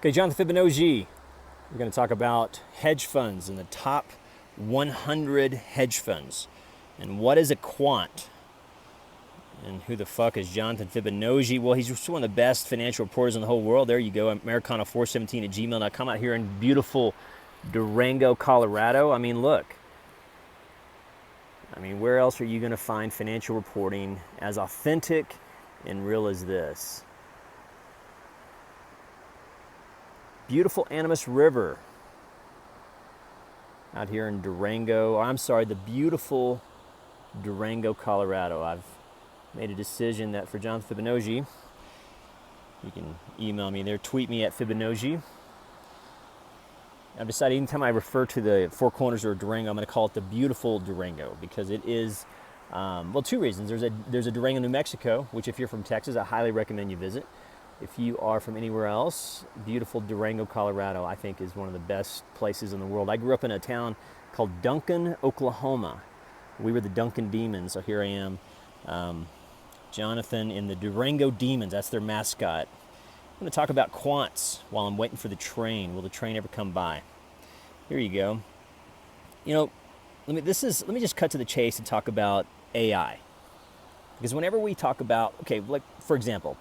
Okay, Jonathan Fibonacci. We're going to talk about hedge funds and the top 100 hedge funds. And what is a quant? And who the fuck is Jonathan Fibonacci? Well, he's just one of the best financial reporters in the whole world. There you go, Americana417 at gmail.com out here in beautiful Durango, Colorado. I mean, look. Where else are you going to find financial reporting as authentic and real as this? Beautiful Animas River out here in Durango. The beautiful Durango, Colorado. I've made a decision that for John Fibonacci, you can email me there, tweet me at Fibonacci. I've decided anytime I refer to the Four Corners or Durango, I'm going to call it the beautiful Durango because it is, two reasons. There's a Durango, New Mexico, which if you're from Texas, I highly recommend you visit. If you are from anywhere else, beautiful Durango, Colorado, I think is one of the best places in the world. I grew up in a town called Duncan, Oklahoma. We were the Duncan Demons, so here I am. Jonathan in the Durango Demons, that's their mascot. I'm going to talk about quants while I'm waiting for the train. Will the train ever come by? Here you go. Let me just cut to the chase and talk about AI. Because whenever we talk about, for example,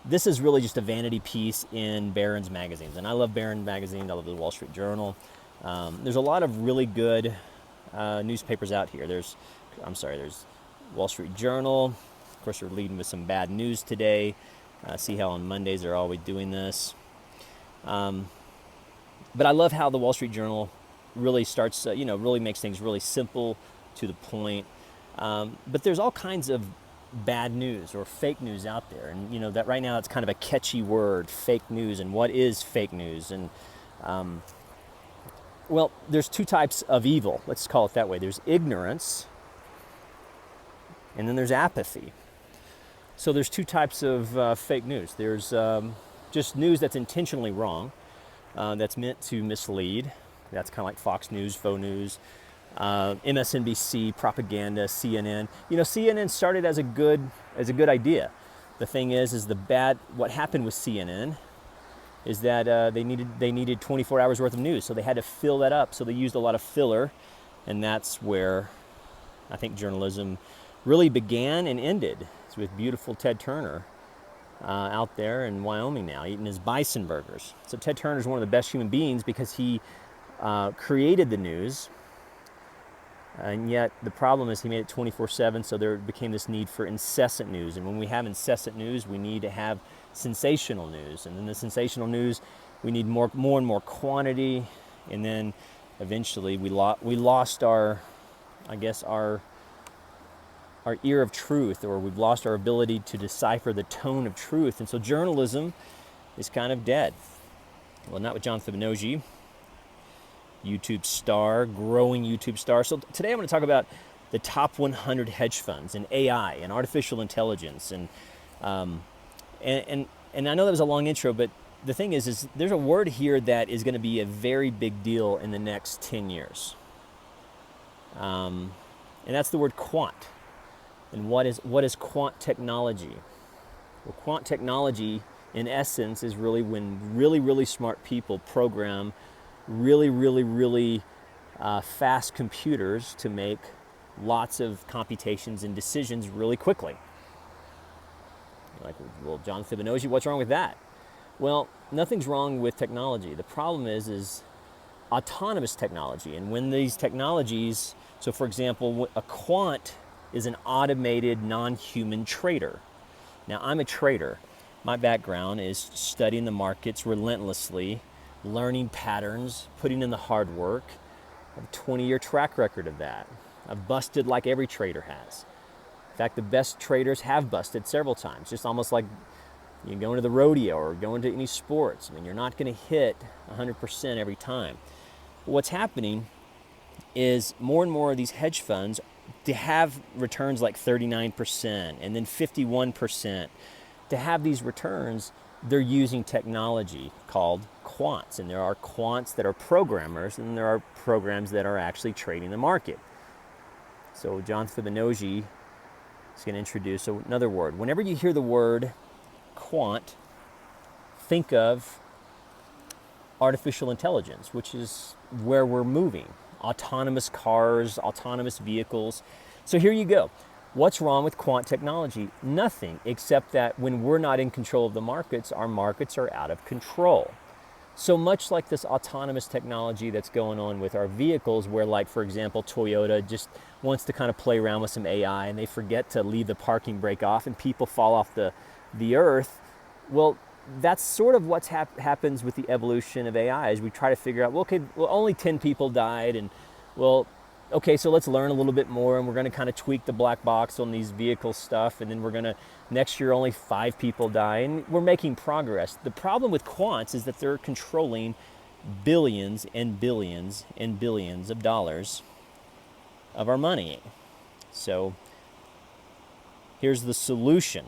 this is really just a vanity piece in Barron's magazines. And I love Barron's magazine. I love the Wall Street Journal. There's a lot of really good newspapers out here. There's Wall Street Journal. Of course, we're leading with some bad news today. See how on Mondays they're always doing this. But I love how the Wall Street Journal really starts, really makes things really simple, to the point. But there's all kinds of bad news or fake news out there. And, that right now it's kind of a catchy word, fake news. And what is fake news? And, there's two types of evil. Let's call it that way. There's ignorance, and then there's apathy. So there's two types of fake news. There's just news that's intentionally wrong, that's meant to mislead. That's kind of like Fox News, faux news, MSNBC, propaganda, CNN. CNN started as a good idea. The thing is what happened with CNN is that they needed 24 hours worth of news, so they had to fill that up. So they used a lot of filler, and that's where I think journalism really began and ended. It's with beautiful Ted Turner out there in Wyoming now, eating his bison burgers. So Ted Turner is one of the best human beings because he created the news, and yet the problem is he made it 24/7, so there became this need for incessant news. And when we have incessant news, we need to have sensational news. And then the sensational news, we need more and more quantity. And then eventually we lost our ear of truth, or we've lost our ability to decipher the tone of truth. And so journalism is kind of dead. Well, not with John Fibonacci, YouTube star, growing YouTube star. So today I'm going to talk about the top 100 hedge funds and AI and artificial intelligence. And I know that was a long intro, but the thing is there's a word here that is going to be a very big deal in the next 10 years. And that's the word quant. And what is quant technology? Well, quant technology, in essence, is really when really, really smart people program really, really, really fast computers to make lots of computations and decisions really quickly. You're like, well, John Fibonacci, what's wrong with that? Well, nothing's wrong with technology. The problem is autonomous technology. And when these technologies, so for example, a quant is an automated non-human trader. Now, I'm a trader. My background is studying the markets relentlessly, learning patterns, putting in the hard work. I have a 20-year track record of that. I've busted like every trader has. In fact, the best traders have busted several times, just almost like you go into the rodeo or go into any sports. You're not going to hit 100% every time. But what's happening is more and more of these hedge funds, to have returns like 39% and then 51%, to have these returns, they're using technology called quants. And there are quants that are programmers, and there are programs that are actually trading the market. So John Fibonacci is going to introduce another word. Whenever you hear the word quant, think of artificial intelligence, which is where we're moving. Autonomous cars, autonomous vehicles. So here you go. What's wrong with quant technology? Nothing, except that when we're not in control of the markets, our markets are out of control. So much like this autonomous technology that's going on with our vehicles, where, like, for example, Toyota just wants to kind of play around with some AI and they forget to leave the parking brake off and people fall off the earth. Well, that's sort of what happens with the evolution of AI, is we try to figure out, well, okay, well, only 10 people died, and, well, okay, so let's learn a little bit more, and we're going to kind of tweak the black box on these vehicle stuff, and then we're going to, next year, only 5 people die, and we're making progress. The problem with quants is that they're controlling billions and billions and billions of dollars of our money. So here's the solution.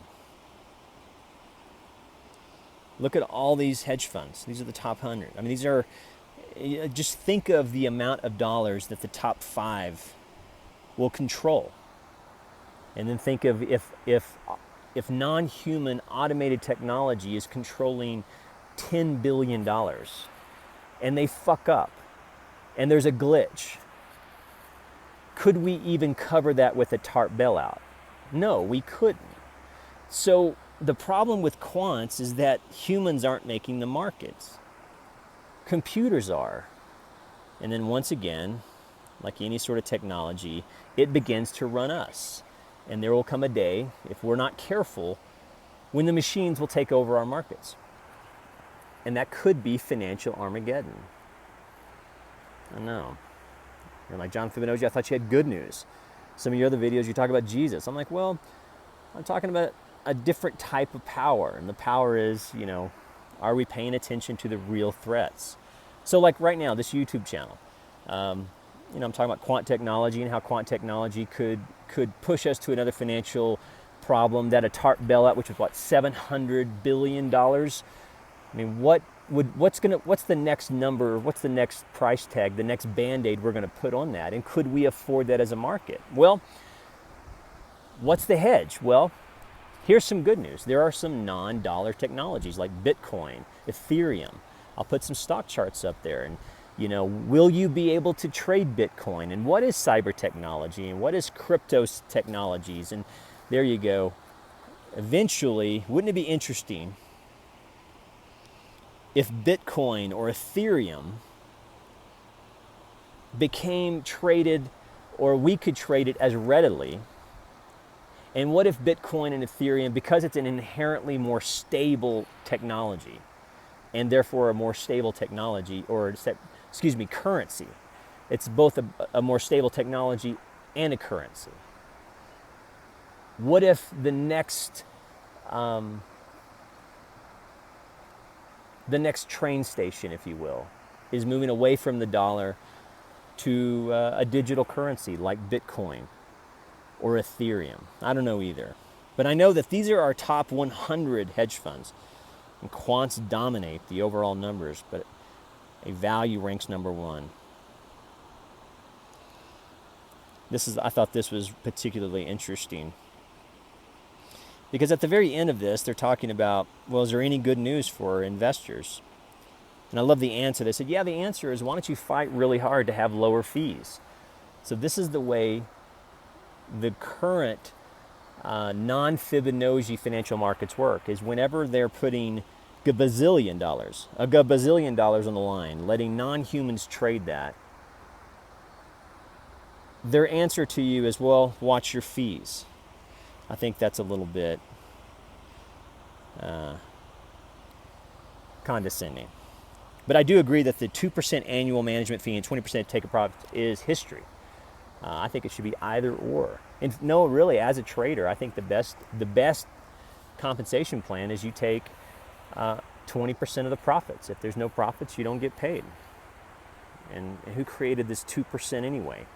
Look at all these hedge funds. These are the top 100. I mean, these are, just think of the amount of dollars that the top 5 will control. And then think of if non-human automated technology is controlling $10 billion and they fuck up and there's a glitch, could we even cover that with a TARP bailout? No, we couldn't. So the problem with quants is that humans aren't making the markets. Computers are. And then once again, like any sort of technology, it begins to run us. And there will come a day, if we're not careful, when the machines will take over our markets. And that could be financial Armageddon. I know. You're like, John Fibonacci, I thought you had good news. Some of your other videos, you talk about Jesus. I'm like, well, I'm talking about a different type of power. And the power is, are we paying attention to the real threats? So like right now, this YouTube channel, I'm talking about quant technology and how quant technology could push us to another financial problem, that a TARP bailout, which was what, $700 billion? I mean, what's the next number, what's the next price tag, the next Band-Aid we're gonna put on that? And could we afford that as a market? Well, what's the hedge? Well, here's some good news. There are some non-dollar technologies like Bitcoin, Ethereum. I'll put some stock charts up there, and will you be able to trade Bitcoin? And what is cyber technology? And what is crypto technologies? And there you go. Eventually, wouldn't it be interesting if Bitcoin or Ethereum became traded, or we could trade it as readily? And what if Bitcoin and Ethereum, because it's an inherently more stable technology, and therefore a more stable technology, or currency. It's both a more stable technology and a currency. What if the next train station, if you will, is moving away from the dollar to a digital currency like Bitcoin or Ethereum? I don't know either. But I know that these are our top 100 hedge funds. And quants dominate the overall numbers, but a value ranks number 1. I thought this was particularly interesting. Because at the very end of this, they're talking about, well, is there any good news for investors? And I love the answer. They said, yeah, the answer is, why don't you fight really hard to have lower fees? So this is the way the current non-Fibonacci financial markets work, is whenever they're putting a gazillion dollars on the line, letting non-humans trade that, their answer to you is, well, watch your fees. I think that's a little bit condescending. But I do agree that the 2% annual management fee and 20% take a profit is history. I think it should be either or. And no, really, as a trader, I think the best compensation plan is you take 20% of the profits. If there's no profits, you don't get paid. And who created this 2% anyway?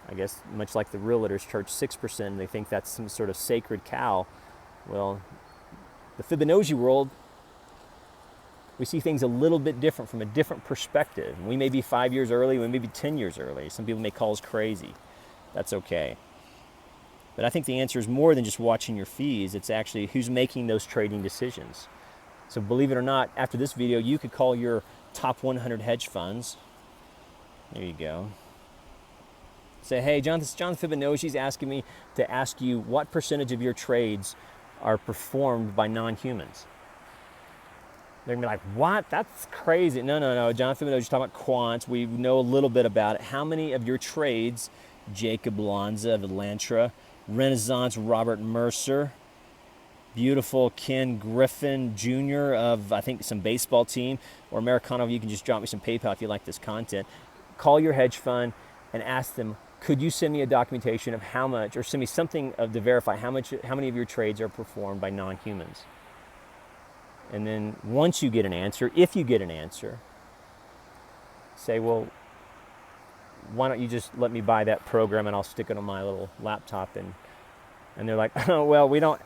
I guess much like the realtors charge 6%, they think that's some sort of sacred cow. Well, the Fibonacci world, we see things a little bit different from a different perspective. We may be 5 years early, we may be 10 years early. Some people may call us crazy. That's okay. But I think the answer is more than just watching your fees. It's actually who's making those trading decisions. So believe it or not, after this video, you could call your top 100 hedge funds. There you go. Say, hey, John Fibonacci's asking me to ask you what percentage of your trades are performed by non-humans. They're going to be like, what? That's crazy. No. John Fibonacci's talking about quants. We know a little bit about it. How many of your trades, Jacob Lanza of Elantra, Renaissance Robert Mercer, beautiful Ken Griffin Jr. of, I think, some baseball team, or Americano, you can just drop me some PayPal if you like this content. Call your hedge fund and ask them, could you send me a documentation of how much, or send me something to verify how many of your trades are performed by non-humans? And then once you get an answer, if you get an answer, say, well, why don't you just let me buy that program and I'll stick it on my little laptop. And they're like, oh, well, we don't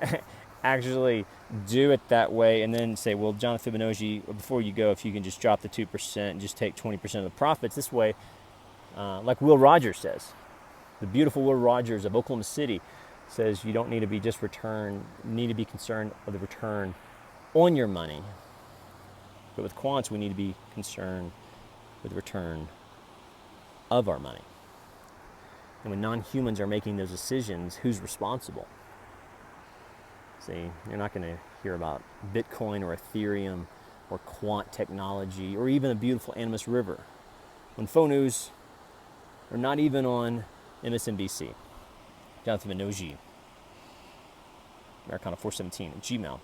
actually do it that way. And then say, well, John Fibonacci, before you go, if you can just drop the 2% and just take 20% of the profits this way, like Will Rogers says, the beautiful Will Rogers of Oklahoma City says, you don't need to be need to be concerned with the return on your money. But with quants, we need to be concerned with the return of our money. And when non-humans are making those decisions, who's responsible? See, you're not going to hear about Bitcoin or Ethereum or quant technology or even the beautiful Animas River on Faux News or not even on MSNBC. Jonathan Minogi, Americana417 at gmail.com.